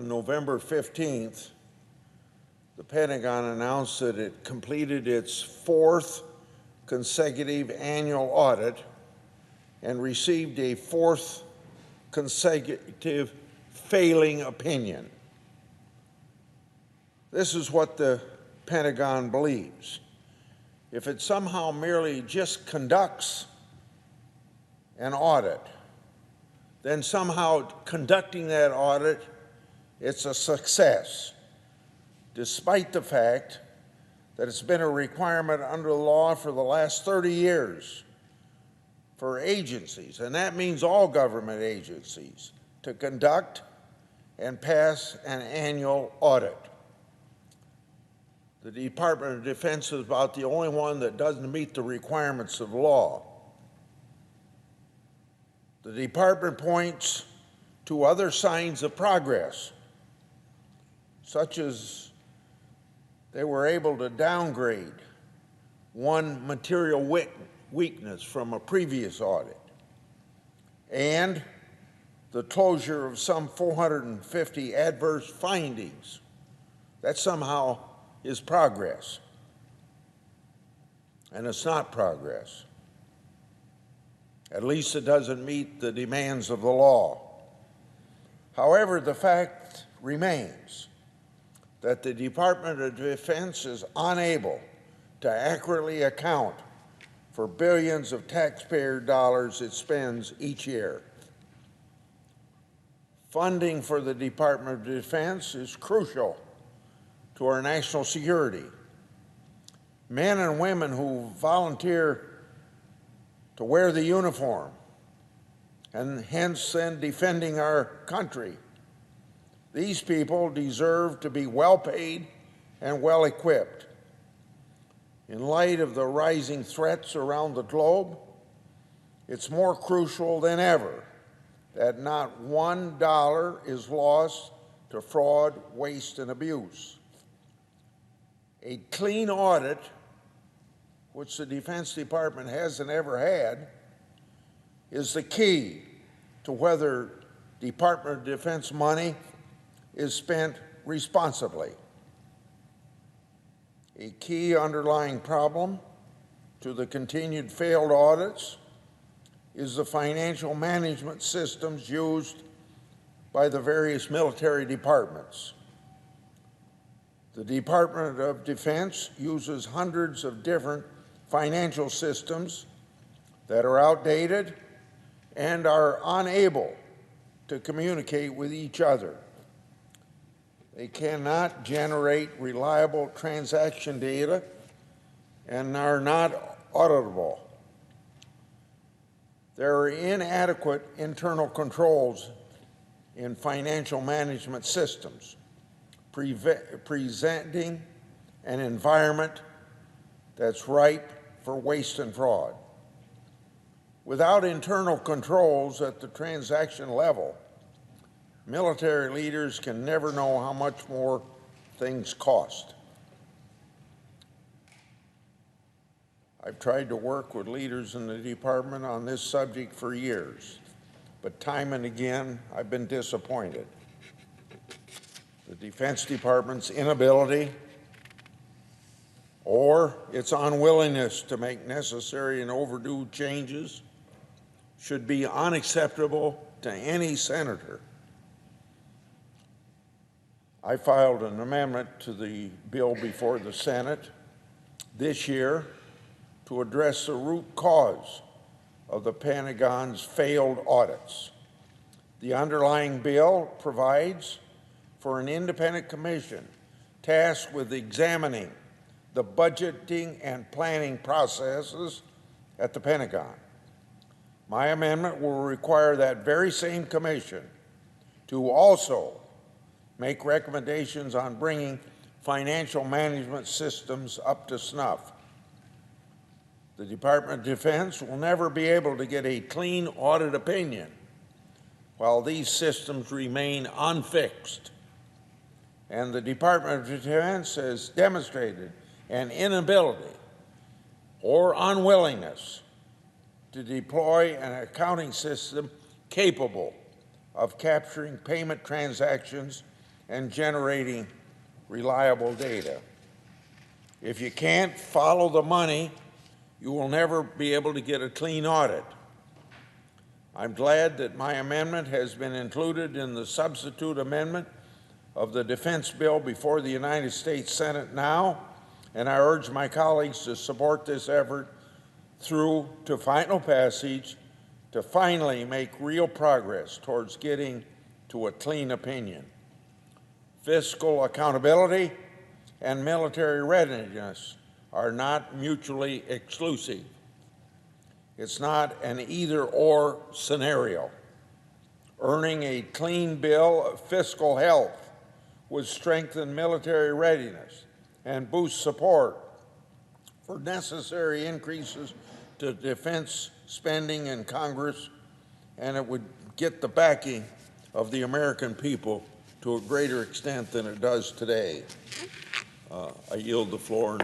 On November 15th, the Pentagon announced that it completed its fourth consecutive annual audit and received a fourth consecutive failing opinion. This is what the Pentagon believes. If it somehow merely just conducts an audit, then somehow conducting that audit, it's a success, despite the fact that it's been a requirement under the law for the last 30 years for agencies, and that means all government agencies, to conduct and pass an annual audit. The Department of Defense is about the only one that doesn't meet the requirements of law. The department points to other signs of progress, such as they were able to downgrade one material weakness from a previous audit, and the closure of some 450 adverse findings. That somehow is progress, and it's not progress. At least it doesn't meet the demands of the law. However, the fact remains that the Department of Defense is unable to accurately account for billions of taxpayer dollars it spends each year. Funding for the Department of Defense is crucial to our national security. Men and women who volunteer to wear the uniform and hence then defending our country, these people deserve to be well paid and well equipped. In light of the rising threats around the globe, it's more crucial than ever that not $1 is lost to fraud, waste, and abuse. A clean audit, which the Defense Department hasn't ever had, is the key to whether Department of Defense money is spent responsibly. A key underlying problem to the continued failed audits is the financial management systems used by the various military departments. The Department of Defense uses hundreds of different financial systems that are outdated and are unable to communicate with each other. They cannot generate reliable transaction data and are not auditable. There are inadequate internal controls in financial management systems, presenting an environment that's ripe for waste and fraud. Without internal controls at the transaction level, military leaders can never know how much more things cost. I've tried to work with leaders in the department on this subject for years, but time and again, I've been disappointed. The Defense Department's inability or its unwillingness to make necessary and overdue changes should be unacceptable to any senator. I filed an amendment to the bill before the Senate this year to address the root cause of the Pentagon's failed audits. The underlying bill provides for an independent commission tasked with examining the budgeting and planning processes at the Pentagon. My amendment will require that very same commission to also make recommendations on bringing financial management systems up to snuff. The Department of Defense will never be able to get a clean audit opinion while these systems remain unfixed. And the Department of Defense has demonstrated an inability or unwillingness to deploy an accounting system capable of capturing payment transactions and generating reliable data. If you can't follow the money, you will never be able to get a clean audit. I'm glad that my amendment has been included in the substitute amendment of the defense bill before the United States Senate now, and I urge my colleagues to support this effort through to final passage to finally make real progress towards getting to a clean opinion. Fiscal accountability and military readiness are not mutually exclusive. It's not an either-or scenario. Earning a clean bill of fiscal health would strengthen military readiness and boost support for necessary increases to defense spending in Congress, and it would get the backing of the American people to a greater extent than it does today. I yield the floor.